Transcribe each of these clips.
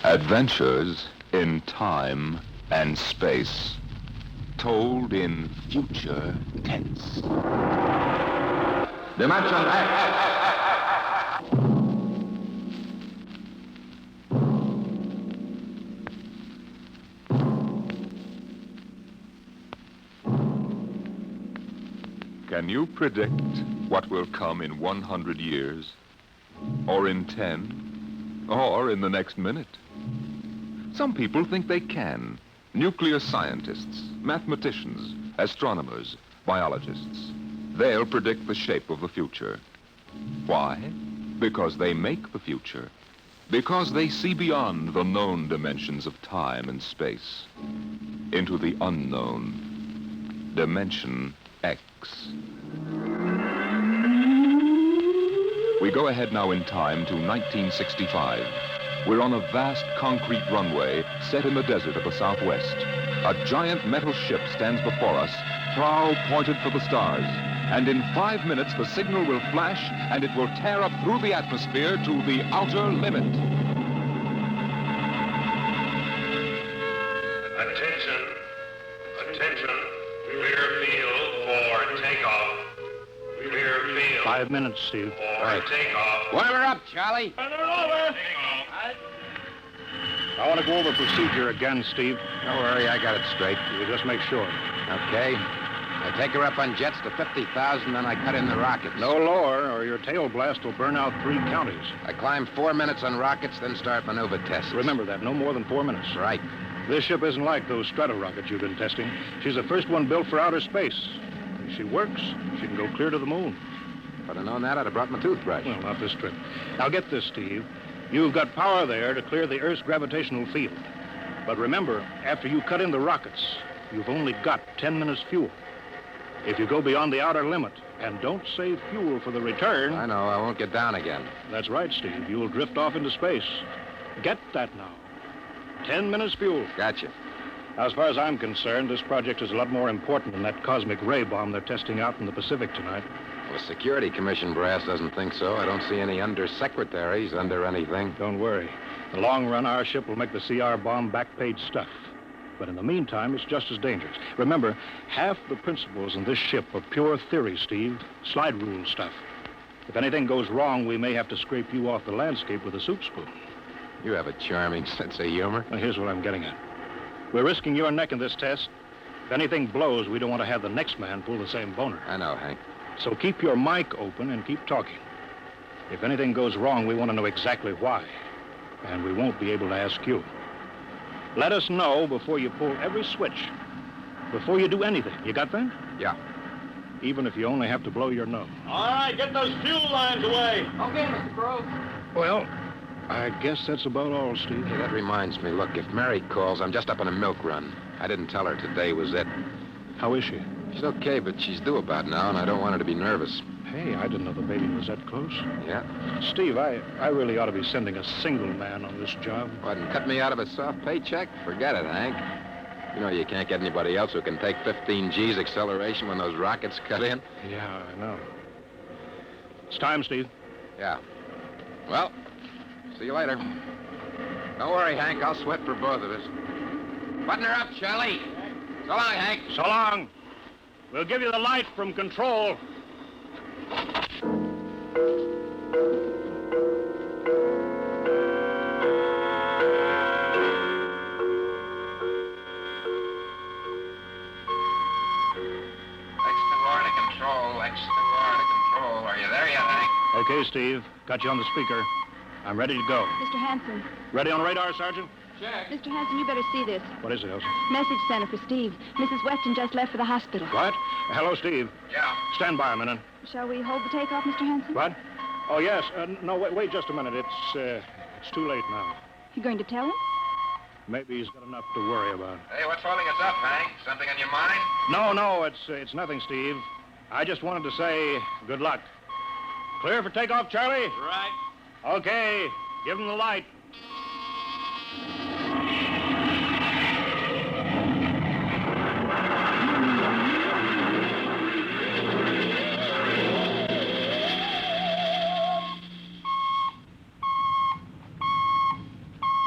Adventures in time and space, told in future tense. Dimension X! Can you predict what will come in 100 years? Or in 10? Or in the next minute? Some people think they can. Nuclear scientists, mathematicians, astronomers, biologists. They'll predict the shape of the future. Why? Because they make the future. Because they see beyond the known dimensions of time and space into the unknown. Dimension X. We go ahead now in time to 1965. We're on a vast concrete runway set in the desert of the Southwest. A giant metal ship stands before us, prow pointed for the stars. And in 5 minutes, the signal will flash, and it will tear up through the atmosphere to the outer limit. Attention. Attention. Clear field for takeoff. Clear field. 5 minutes, Steve. For takeoff. Whatever up, Charlie. I want to go over procedure again, Steve. Don't worry, I got it straight. You just make sure. Okay. I take her up on jets to 50,000, then I cut in the rockets. No lower, or your tail blast will burn out 3 counties. I climb 4 minutes on rockets, then start maneuver tests. Remember that, no more than 4 minutes. Right. This ship isn't like those Strato-rockets you've been testing. She's the first one built for outer space. If she works, she can go clear to the moon. If I'd have known that, I'd have brought my toothbrush. Well, not this trip. Now get this, Steve. You've got power there to clear the Earth's gravitational field. But remember, after you cut in the rockets, you've only got 10 minutes fuel. If you go beyond the outer limit and don't save fuel for the return... I know, I won't get down again. That's right, Steve. You'll drift off into space. Get that now. 10 minutes fuel. Gotcha. As far as I'm concerned, this project is a lot more important than that cosmic ray bomb they're testing out in the Pacific tonight. Well, the Security Commission brass doesn't think so. I don't see any undersecretaries under anything. Don't worry. In the long run, our ship will make the CR bomb back-page stuff. But in the meantime, it's just as dangerous. Remember, half the principles in this ship are pure theory, Steve. Slide rule stuff. If anything goes wrong, we may have to scrape you off the landscape with a soup spoon. You have a charming sense of humor. Well, here's what I'm getting at. We're risking your neck in this test. If anything blows, we don't want to have the next man pull the same boner. I know, Hank. So keep your mic open and keep talking. If anything goes wrong, we want to know exactly why. And we won't be able to ask you. Let us know before you pull every switch. Before you do anything. You got that? Yeah. Even if you only have to blow your nose. All right, get those fuel lines away. Okay, Mr. Crow. Well, I guess that's about all, Steve. Hey, that reminds me. Look, if Mary calls, I'm just up on a milk run. I didn't tell her today was it. How is she? She's okay, but she's due about now, and I don't want her to be nervous. Hey, I didn't know the baby was that close. Yeah? Steve, I really ought to be sending a single man on this job. What, and cut me out of a soft paycheck? Forget it, Hank. You know you can't get anybody else who can take 15 G's acceleration when those rockets cut in. Yeah, I know. It's time, Steve. Yeah. Well, see you later. Don't worry, Hank. I'll sweat for both of us. Button her up, Charlie. So long, Hank. So long. We'll give you the light from control. X2R to control. Are you there yet, Hank? Okay, Steve. Got you on the speaker. I'm ready to go. Mr. Hanson. Ready on radar, Sergeant? Mr. Hanson, you better see this. What is it, Elsie? Message center for Steve. Mrs. Weston just left for the hospital. What? Hello, Steve. Yeah. Stand by a minute. Shall we hold the takeoff, Mr. Hanson? What? Oh, yes. No, wait just a minute. It's too late now. You going to tell him? Maybe he's got enough to worry about. Hey, what's holding us up, Hank? Something on your mind? No, it's nothing, Steve. I just wanted to say good luck. Clear for takeoff, Charlie? Right. Okay. Give him the light.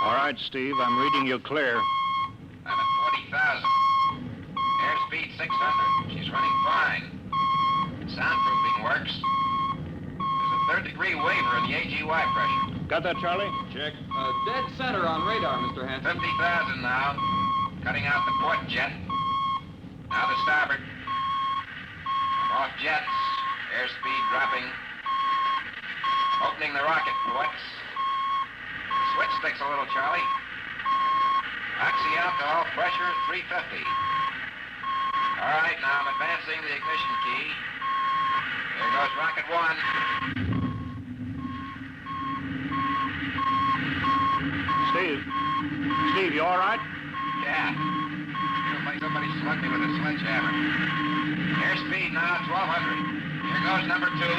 All right, Steve, I'm reading you clear. I'm at 40,000. Airspeed 600. She's running fine. Soundproofing works. There's a third-degree waiver in the AGY pressure. Got that, Charlie? Check. Dead center on radar, Mr. Hanson. 50,000 now. Cutting out the port jet. Now the starboard. I'm off jets. Airspeed dropping. Opening the rocket ports. Switch sticks a little, Charlie. Oxy alcohol pressure 350. All right, now I'm advancing the ignition key. Here goes rocket one. Steve, you all right? Yeah. Feels like somebody slugged me with a sledgehammer. Airspeed now 1,200. Here goes number two.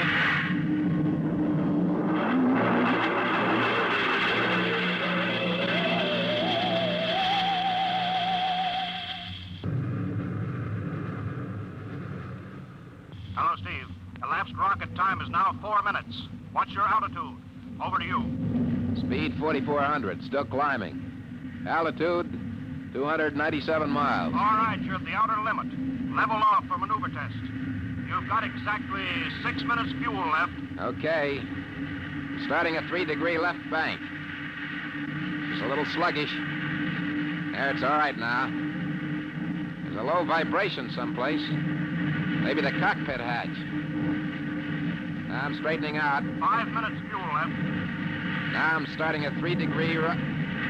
Hello, Steve. Elapsed rocket time is now 4 minutes. What's your altitude? Over to you. Speed 4,400. Still climbing. Altitude 297 miles. All right, you're at the outer limit. Level off for maneuver test. You've got exactly 6 minutes fuel left. Okay. Starting a 3-degree left bank. It's a little sluggish. There, it's all right now. There's a low vibration someplace. Maybe the cockpit hatch. Now I'm straightening out. 5 minutes fuel left. Now I'm starting a 3-degree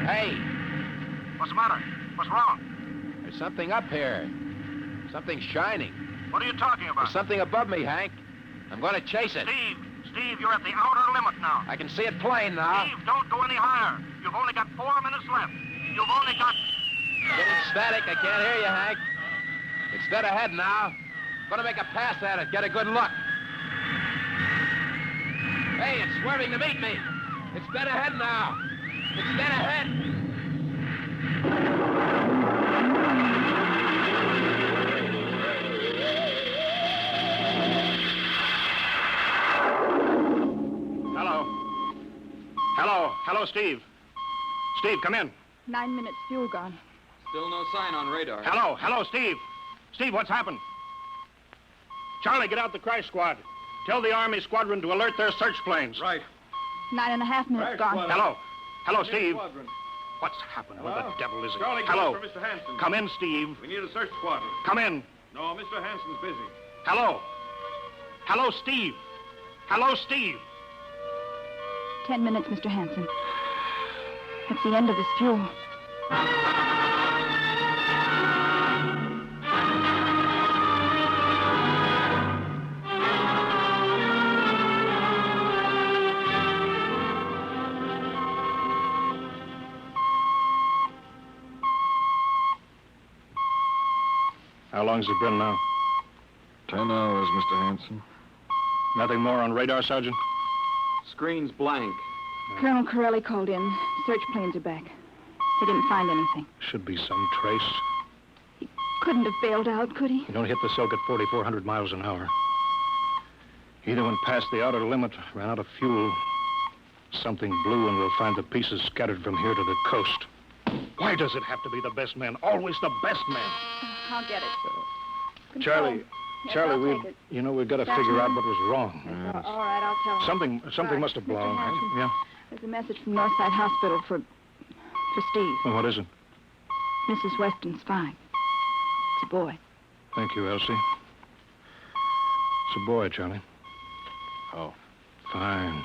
Hey! What's the matter? What's wrong? There's something up here. Something shining. What are you talking about? There's something above me, Hank. I'm going to chase it. Steve, you're at the outer limit now. I can see it plain now. Steve, don't go any higher. You've only got 4 minutes left. You've only got... Getting static. I can't hear you, Hank. It's dead ahead now. Going to make a pass at it. Get a good look. Hey, it's swerving to meet me. It's dead ahead now. It's dead ahead. Hello, Steve. Steve, come in. 9 minutes fuel gone. Still no sign on radar. Hello, Steve. Steve, what's happened? Charlie, get out the crash squad. Tell the Army squadron to alert their search planes. Right. 9.5 minutes gone. Hello, Steve. Squadron. What's happened? Where the devil is it? Charlie, Hello. for Mr. Hanson. Come in, Steve. We need a search squadron. Come in. No, Mr. Hanson's busy. Hello, Steve. Hello, Steve. 10 minutes, Mr. Hanson. That's the end of this fuel. How long's it been now? 10 hours, Mr. Hanson. Nothing more on radar, Sergeant? Screen's blank. Colonel Corelli called in. Search planes are back. They didn't find anything. Should be some trace. Couldn't have bailed out, could he? You don't hit the silk at 4,400 miles an hour. Either went past the outer limit, ran out of fuel. Something blew, and we'll find the pieces scattered from here to the coast. Why does it have to be the best man? Always the best man. I'll get it. Control. Charlie, Yes, Charlie, I'll take it. we've got to figure out what was wrong. Yes, all right, I'll tell him. Something Right, must have blown. Mr. Hanson. Yeah. There's a message from Northside Hospital for Steve. Well, what is it? Mrs. Weston's fine. It's a boy. Thank you, Elsie. It's a boy, Charlie. Oh. Fine.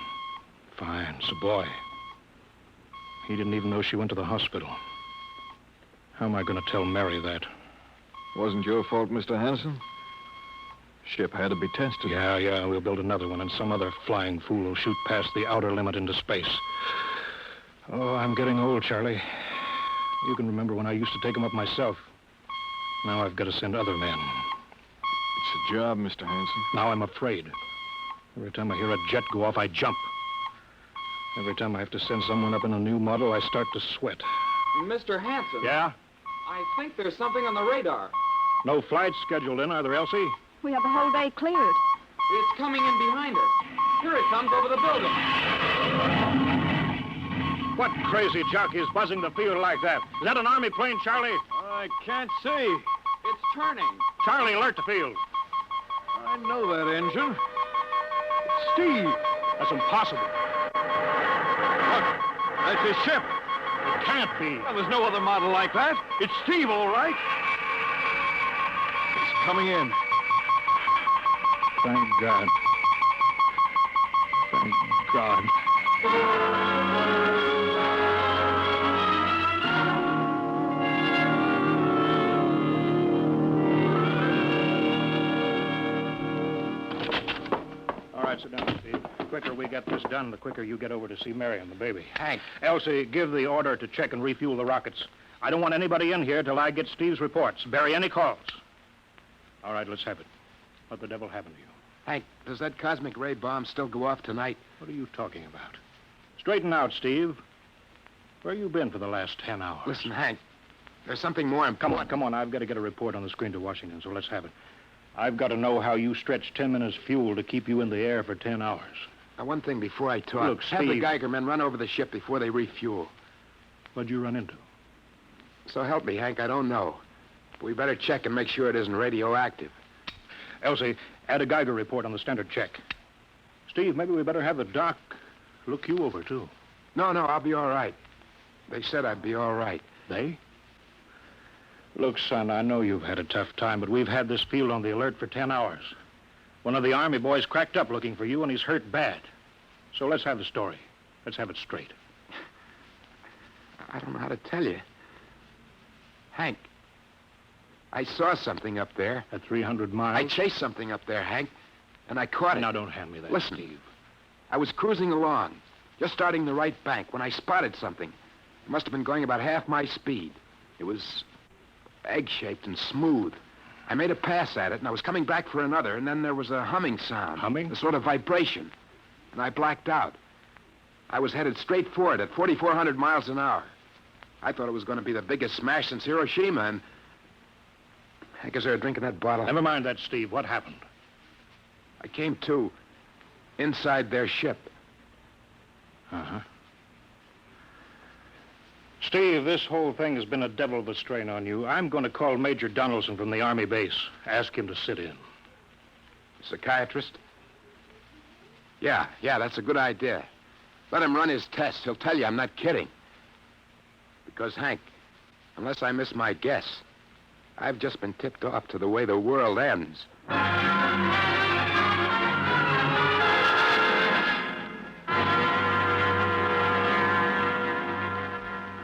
It's a boy. He didn't even know she went to the hospital. How am I going to tell Mary that? Wasn't your fault, Mr. Hanson. Ship had to be tested. Yeah, we'll build another one, and some other flying fool will shoot past the outer limit into space. Oh, I'm getting old, Charlie. You can remember when I used to take them up myself. Now I've got to send other men. It's a job, Mr. Hanson. Now I'm afraid. Every time I hear a jet go off, I jump. Every time I have to send someone up in a new model, I start to sweat. Mr. Hanson. Yeah? I think there's something on the radar. No flights scheduled in, are there, Elsie? We have the whole day cleared. It's coming in behind us. Here it comes over the building. What crazy jockey is buzzing the field like that? Is that an Army plane, Charlie? I can't see. It's turning. Charlie, alert the field. I know that engine. Steve! That's impossible. Look, that's his ship. It can't be. Well, there's no other model like that. It's Steve, all right. It's coming in. Thank God. Thank God. All right, sit down, Steve. The quicker we get this done, the quicker you get over to see Mary and the baby. Hank, Elsie, give the order to check and refuel the rockets. I don't want anybody in here till I get Steve's reports. Bury any calls. All right, let's have it. What the devil happened to you? Hank, does that cosmic ray bomb still go off tonight? What are you talking about? Straighten out, Steve. Where you been for the last 10 hours? Listen, Hank, there's something more important. Come on. I've got to get a report on the screen to Washington, so let's have it. I've got to know how you stretched 10 minutes fuel to keep you in the air for 10 hours. Now, one thing before I talk. Look, Have the Steve. Geiger men run over the ship before they refuel. What'd you run into? So help me, Hank, I don't know. We better check and make sure it isn't radioactive. Elsie, add a Geiger report on the standard check. Steve, maybe we better have the doc look you over, too. No, I'll be all right. They said I'd be all right. They? Look, son, I know you've had a tough time, but we've had this field on the alert for 10 hours. One of the Army boys cracked up looking for you, and he's hurt bad. So let's have the story. Let's have it straight. I don't know how to tell you. Hank, I saw something up there. At 300 miles? I chased something up there, Hank, and I caught it. Now, don't hand me that, Listen, Steve. I was cruising along, just starting the right bank, when I spotted something. It must have been going about half my speed. It was egg-shaped and smooth. I made a pass at it, and I was coming back for another, and then there was a humming sound. Humming? A sort of vibration. And I blacked out. I was headed straight for it at 4,400 miles an hour. I thought it was going to be the biggest smash since Hiroshima, and... Hank, is there a drink in that bottle? Never mind that, Steve. What happened? I came to inside their ship. Uh-huh. Steve, this whole thing has been a devil of a strain on you. I'm going to call Major Donaldson from the Army base. Ask him to sit in. Psychiatrist? Yeah, that's a good idea. Let him run his tests. He'll tell you I'm not kidding. Because, Hank, unless I miss my guess, I've just been tipped off to the way the world ends.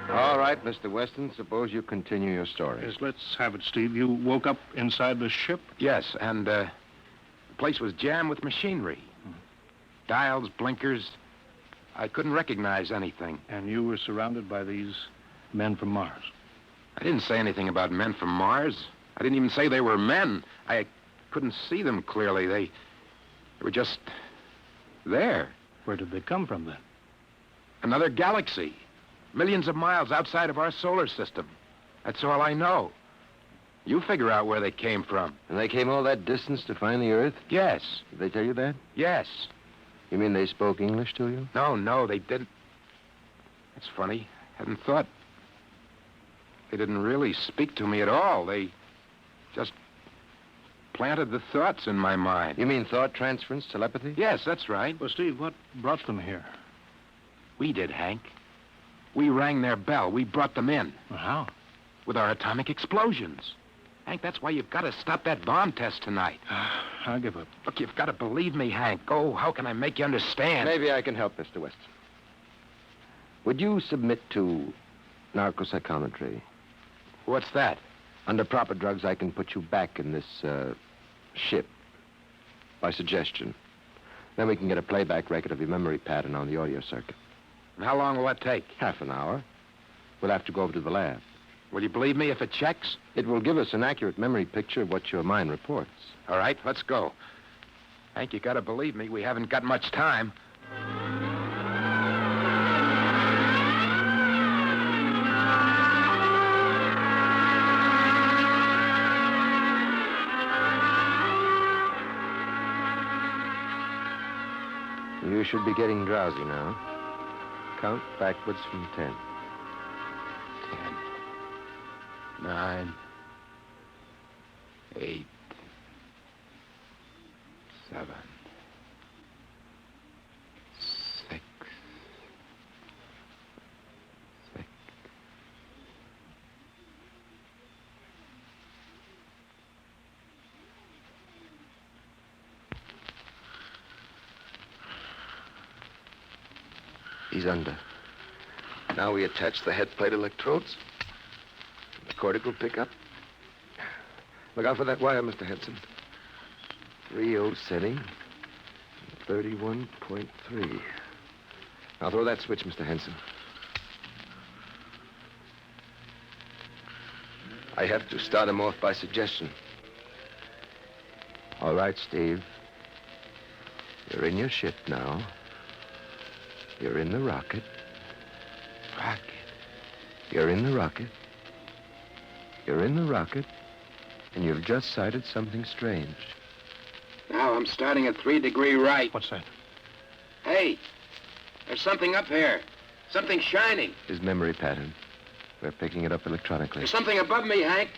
All right, Mr. Weston, suppose you continue your story. Yes, let's have it, Steve. You woke up inside the ship? Yes, and the place was jammed with machinery. Dials, blinkers. I couldn't recognize anything. And you were surrounded by these men from Mars? I didn't say anything about men from Mars. I didn't even say they were men. I couldn't see them clearly. They were just there. Where did they come from, then? Another galaxy. Millions of miles outside of our solar system. That's all I know. You figure out where they came from. And they came all that distance to find the Earth? Yes. Did they tell you that? Yes. You mean they spoke English to you? No, they didn't. That's funny. Hadn't thought. They didn't really speak to me at all. They just planted the thoughts in my mind. You mean thought transference, telepathy? Yes, that's right. Well, Steve, what brought them here? We did, Hank. We rang their bell. We brought them in. Well, how? With our atomic explosions. Hank, that's why you've got to stop that bomb test tonight. I'll give up. Look, you've got to believe me, Hank. Oh, how can I make you understand? Maybe I can help, Mr. Weston. Would you submit to narcopsychometry? What's that? Under proper drugs, I can put you back in this, ship. By suggestion. Then we can get a playback record of your memory pattern on the audio circuit. And how long will that take? Half an hour. We'll have to go over to the lab. Will you believe me if it checks? It will give us an accurate memory picture of what your mind reports. All right, let's go. Hank, you got to believe me. We haven't got much time. You should be getting drowsy now. Count backwards from 10. 10, 9, 8, 7, 6, 6. He's under. Now we attach the head plate electrodes. The cortical pickup. Look out for that wire, Mr. Henson. 3.0 setting. 31.3. Now throw that switch, Mr. Henson. I have to start him off by suggestion. All right, Steve. You're in your ship now. You're in the rocket. Rocket. You're in the rocket. You're in the rocket. And you've just sighted something strange. Now I'm starting at 3 degree right. What's that? Hey, there's something up here. Something shining. His memory pattern. We're picking it up electronically. There's something above me, Hank.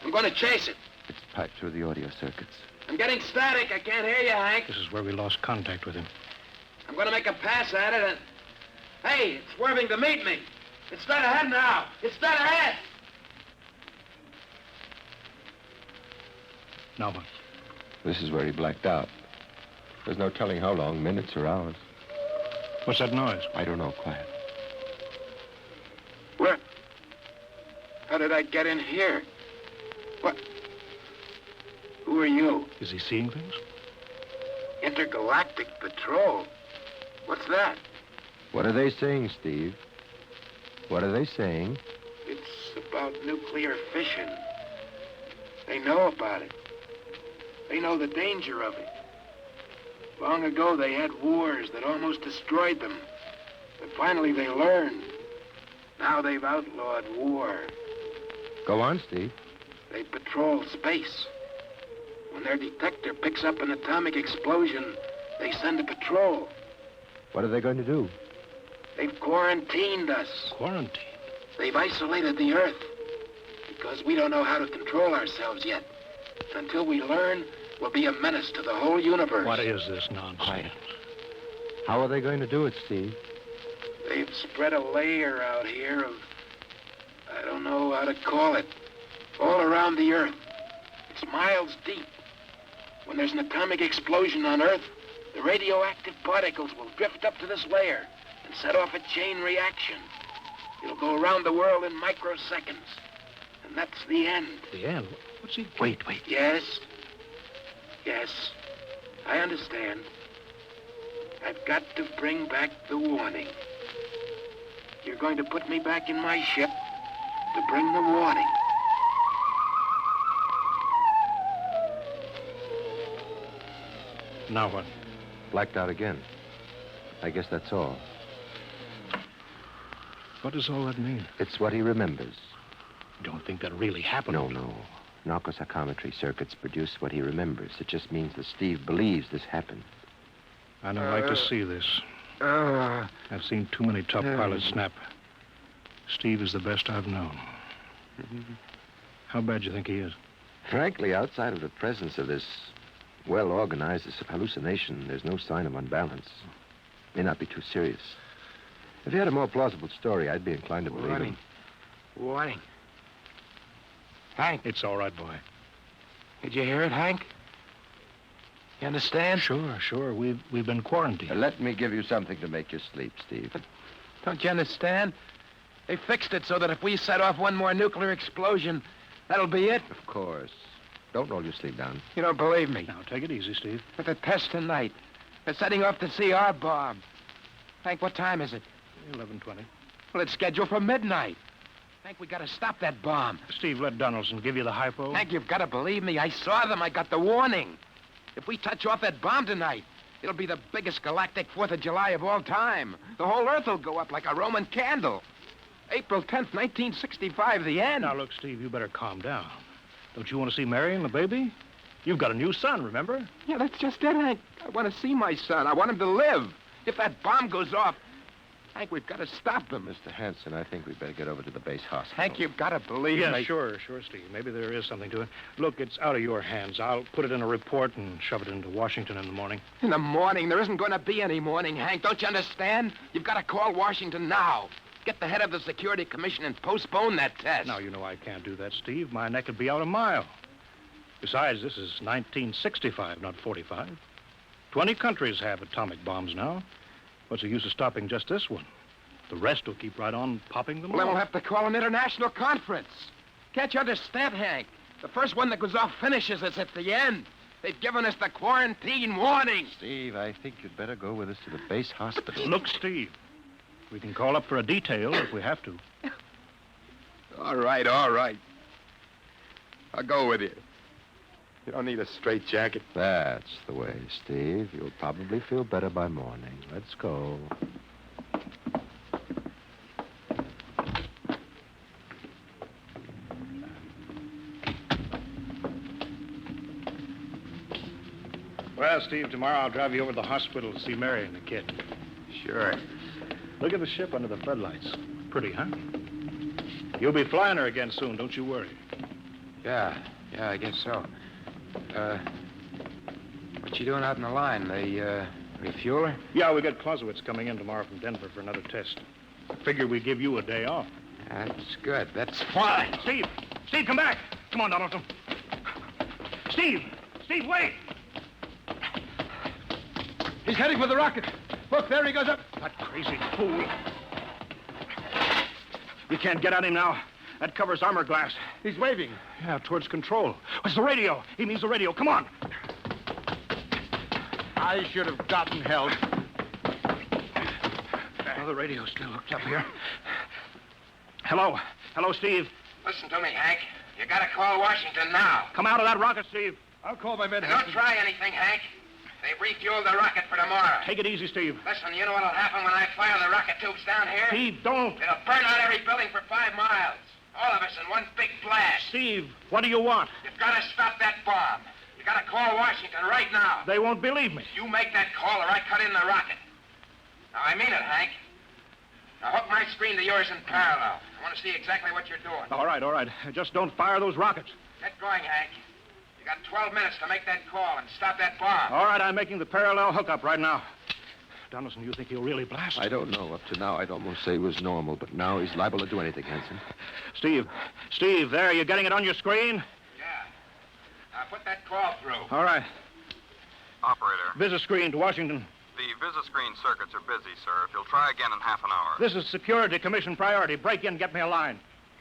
I'm going to chase it. It's piped through the audio circuits. I'm getting static. I can't hear you, Hank. This is where we lost contact with him. I'm going to make a pass at it and... Hey, it's swerving to meet me. It's dead ahead now. It's dead ahead. Now what? This is where he blacked out. There's no telling how long, minutes or hours. What's that noise? I don't know. Quiet. Where? How did I get in here? What? Who are you? Is he seeing things? Intergalactic Patrol. What's that? What are they saying, Steve? What are they saying? It's about nuclear fission. They know about it. They know the danger of it. Long ago, they had wars that almost destroyed them. But finally, they learned. Now they've outlawed war. Go on, Steve. They patrol space. When their detector picks up an atomic explosion, they send a patrol. What are they going to do? They've quarantined us. Quarantine. They've isolated the Earth. Because we don't know how to control ourselves yet. Until we learn, we'll be a menace to the whole universe. What is this nonsense? Quiet. How are they going to do it, Steve? They've spread a layer out here of... I don't know how to call it. All around the Earth. It's miles deep. When there's an atomic explosion on Earth, the radioactive particles will drift up to this layer and set off a chain reaction. It'll go around the world in microseconds. And that's the end. The end? What's he... Wait. Yes. Yes. I understand. I've got to bring back the warning. You're going to put me back in my ship to bring the warning. Now what? Blacked out again. I guess that's all. What does all that mean? It's what he remembers. Don't think that really happened. No. Narcopsychometry circuits produce what he remembers. It just means that Steve believes this happened. I don't like to see this. I've seen too many top pilots snap. Steve is the best I've known. How bad do you think he is? Frankly, outside of the presence of this well-organized hallucination, there's no sign of unbalance. May not be too serious. If he had a more plausible story, I'd be inclined to believe him. Warning. Hank, It's all right, boy. did you hear it, Hank? You understand? Sure. We've been quarantined. Let me give you something to make you sleep, Steve. Don't you understand? They fixed it so that if we set off one more nuclear explosion, that'll be it. Of course. Don't roll your sleeve down. You don't believe me. Now, take it easy, Steve. But the test tonight. They're setting off the CR bomb. Hank, what time is it? 11:20. Well, it's scheduled for midnight. Hank, we gotta stop that bomb. Steve, let Donaldson give you the hypo. Hank, you've gotta believe me. I saw them. I got the warning. If we touch off that bomb tonight, it'll be the biggest galactic 4th of July of all time. The whole Earth will go up like a Roman candle. April 10th, 1965, the end. Now, look, Steve, you better calm down. Don't you want to see Mary and the baby? You've got a new son, remember? Yeah, that's just it, Hank. I want to see my son. I want him to live. If that bomb goes off... Hank, we've got to stop them. Mr. Hanson, I think we'd better get over to the base hospital. Hank, you've got to believe Yeah, me. sure, Steve. Maybe there is something to it. Look, it's out of your hands. I'll put it in a report and shove it into Washington in the morning. In the morning? There isn't going to be any morning, Hank. Don't you understand? You've got to call Washington now. Get the head of the Security Commission and postpone that test. Now, you know I can't do that, Steve. My neck would be out a mile. Besides, this is 1965, not 45. 20 countries have atomic bombs now. What's the use of stopping just this one? The rest will keep right on popping them Well, then off. we'll have to call an international conference. Can't you understand, Hank? The first one that goes off finishes us at the end. They've given us the quarantine warning. Steve, I think you'd better go with us to the base hospital. Look, Steve, we can call up for a detail if we have to. All right, all right. I'll go with you. You don't need a straitjacket. That's the way, Steve. You'll probably feel better by morning. Let's go. Well, Steve, tomorrow I'll drive you over to the hospital to see Mary and the kid. Sure. Look at the ship under the floodlights. Pretty, huh? You'll be flying her again soon, don't you worry. Yeah, I guess so. What you doing out in the line? They, refuel her? Yeah, we got Clausewitz coming in tomorrow from Denver for another test. Figure we give you a day off. That's good. That's fine. Steve! Steve, come back! Come on, Donaldson. Steve! Steve, wait! He's heading for the rocket. Look, there he goes up. That crazy fool. You can't get at him now. That covers armor glass. He's waving. Yeah, towards control. It's the radio. He means the radio. Come on. I should have gotten help. Oh, the radio's still hooked up here. Hello. Hello, Steve. Listen to me, Hank. You gotta call Washington now. Come out of that rocket, Steve. I'll call my men. Don't try anything, Hank. They've refueled the rocket for tomorrow. Take it easy, Steve. Listen, you know what'll happen when I fire the rocket tubes down here? Steve, don't. It'll burn out every building for 5 miles. All of us in one big blast. Steve, what do you want? You've got to stop that bomb. You got to call Washington right now. They won't believe me. You make that call or I cut in the rocket. Now, I mean it, Hank. Now, hook my screen to yours in parallel. I want to see exactly what you're doing. All right. Just don't fire those rockets. Get going, Hank. You got 12 minutes to make that call and stop that bomb. All right, I'm making the parallel hookup right now. Donaldson, you think he'll really blast? I don't know. Up to now, I'd almost say he was normal, but now he's liable to do anything, Hanson. Steve, there, you getting it on your screen? Yeah. Now, put that call through. All right. Operator, Visit screen to Washington. the VisiScreen circuits are busy, sir. If you'll try again in half an hour. This is Security Commission priority. Break in, get me a line.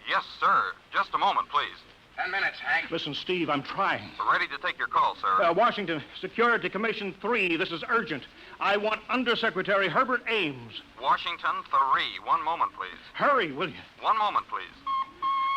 Yes, sir. Just a moment, please. 10 minutes, Hank. Listen, Steve, I'm trying. We're ready to take your call, sir. Washington, Security Commission 3. This is urgent. I want Undersecretary Herbert Ames. Washington 3. One moment, please. Hurry, will you? One moment, please.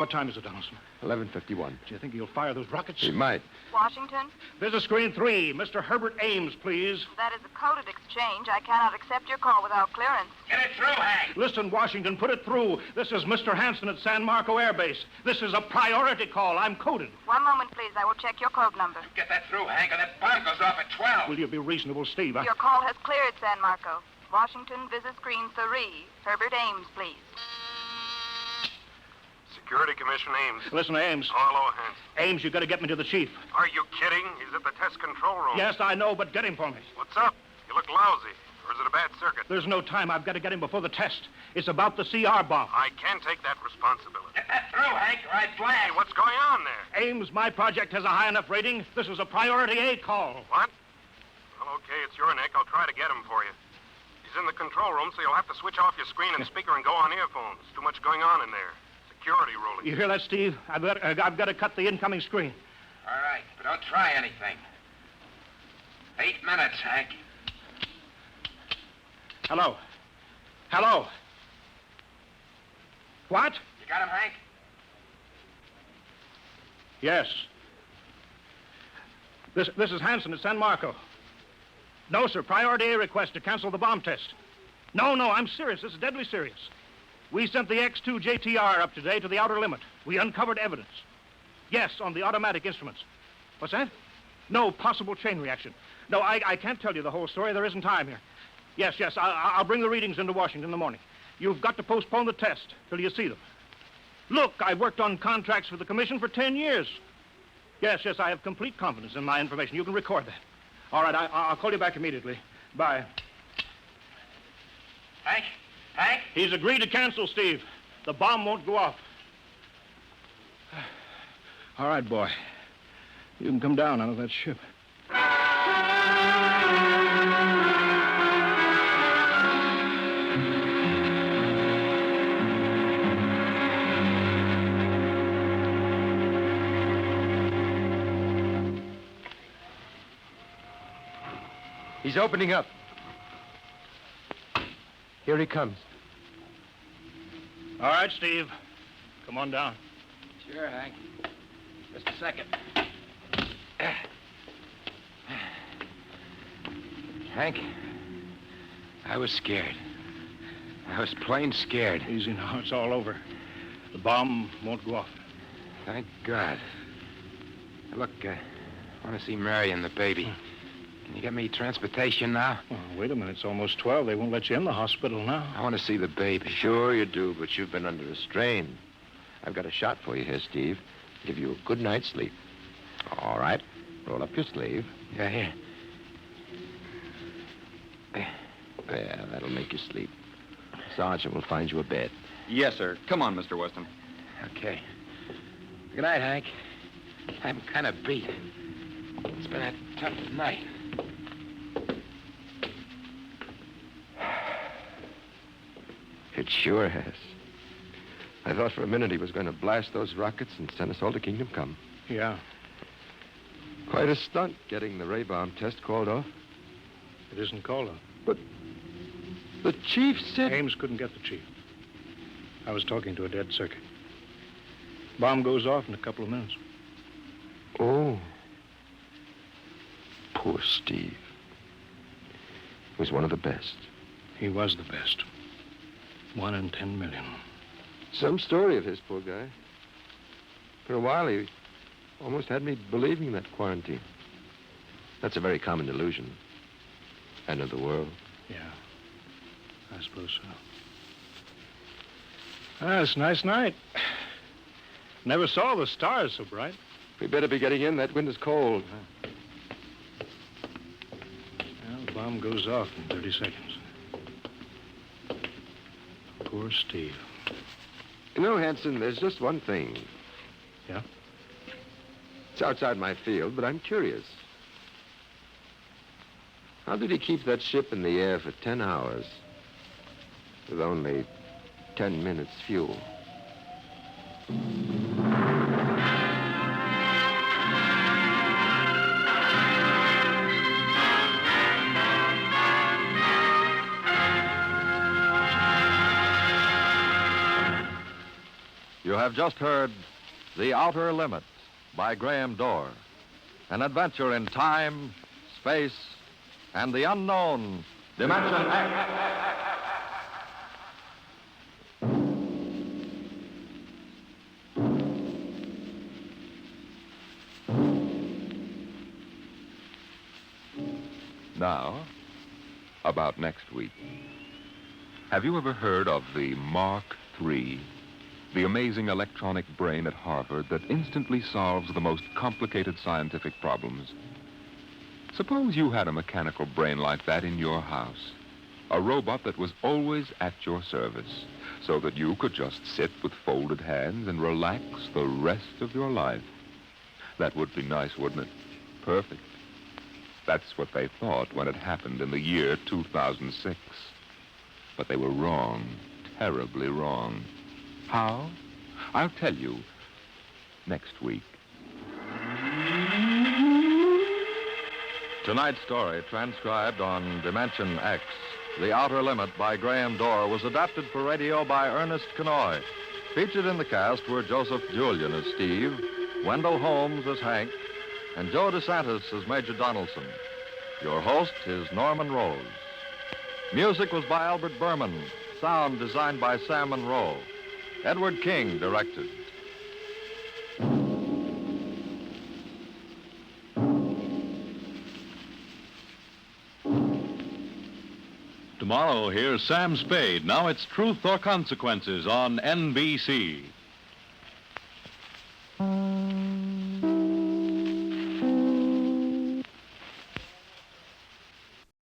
What time is it, Donaldson? 11:51. Do you think he'll fire those rockets? He might. Washington, Visit screen 3. Mr. Herbert Ames, please. that is a coded exchange. I cannot accept your call without clearance. Get it through, Hank. Listen, Washington, put it through. This is Mr. Hanson at San Marco Air Base. This is a priority call. I'm coded. One moment, please. I will check your code number. Get that through, Hank, or that bomb goes off at 12. Will you be reasonable, Steve? Your call has cleared, San Marco. Washington, visit screen 3. Herbert Ames, please. Security Commission Ames. Listen, Ames. Oh, hello, Hanson. Ames, you got to get me to the chief. Are you kidding? He's at the test control room. Yes, I know, but get him for me. What's up? You look lousy. Or is it a bad circuit? There's no time. I've got to get him before the test. It's about the CR bomb. I can't take that responsibility. Get that through, Hank, or I blast. Hey, what's going on there? Ames, my project has a high enough rating. This is a priority A call. What? Well, okay, it's your neck. I'll try to get him for you. He's in the control room, so you'll have to switch off your screen and speaker and go on earphones. Too much going on in there. Security ruling. You hear that, Steve? I've got to cut the incoming screen. All right, but don't try anything. 8 minutes, Hank. Hello? Hello? What? You got him, Hank? Yes. This is Hanson at San Marco. No, sir. Priority A request to cancel the bomb test. No, I'm serious. This is deadly serious. We sent the X-2 JTR up today to the outer limit. We uncovered evidence. Yes, on the automatic instruments. What's that? No possible chain reaction. No, I can't tell you the whole story. There isn't time here. Yes. I'll bring the readings into Washington in the morning. You've got to postpone the test till you see them. Look, I've worked on contracts for the commission for 10 years. Yes, I have complete confidence in my information. You can record that. All right, I'll call you back immediately. Bye. Hank? He's agreed to cancel, Steve. The bomb won't go off. All right, boy. You can come down out of that ship. He's opening up. Here he comes. All right, Steve. Come on down. Sure, Hank. Just a second. Hank, I was scared. I was plain scared. Easy now. It's all over. The bomb won't go off. Thank God. Look, I want to see Mary and the baby. Can you get me transportation now? Oh, wait a minute. It's almost 12. They won't let you in the hospital now. I want to see the baby. Sure you do, but you've been under a strain. I've got a shot for you here, Steve. Give you a good night's sleep. All right. Roll up your sleeve. Yeah, here. Yeah, that'll make you sleep. Sergeant will find you a bed. Yes, sir. Come on, Mr. Weston. Okay. Good night, Hank. I'm kind of beat. It's been a tough night. It sure has. I thought for a minute he was going to blast those rockets and send us all to Kingdom Come. Yeah. Quite a stunt getting the ray bomb test called off. It isn't called off. But the chief said... Ames couldn't get the chief. I was talking to a dead circuit. Bomb goes off in a couple of minutes. Oh. Poor Steve. He was one of the best. He was the best. 1 in 10 million. Some story of his, poor guy. For a while, he almost had me believing that quarantine. That's a very common delusion. End of the world. Yeah, I suppose so. Ah, it's a nice night. Never saw the stars so bright. We better be getting in. That wind is cold. Well, the bomb goes off in 30 seconds. Poor Steve. You know, Hanson, there's just one thing. Yeah? It's outside my field, but I'm curious. How did he keep that ship in the air for 10 hours with only 10 minutes fuel? You have just heard The Outer Limit by Graham Dorr, an adventure in time, space, and the unknown Dimension X. Now, about next week. Have you ever heard of the Mark III? The amazing electronic brain at Harvard that instantly solves the most complicated scientific problems. Suppose you had a mechanical brain like that in your house. A robot that was always at your service, so that you could just sit with folded hands and relax the rest of your life. That would be nice, wouldn't it? Perfect. That's what they thought when it happened in the year 2006. But they were wrong, terribly wrong. How? I'll tell you next week. Tonight's story, transcribed on Dimension X, The Outer Limit by Graham Dorr, was adapted for radio by Ernest Kenoy. Featured in the cast were Joseph Julian as Steve, Wendell Holmes as Hank, and Joe DeSantis as Major Donaldson. Your host is Norman Rose. Music was by Albert Berman. Sound designed by Sam Monroe. Edward King directed. Tomorrow, here's Sam Spade. Now it's Truth or Consequences on NBC.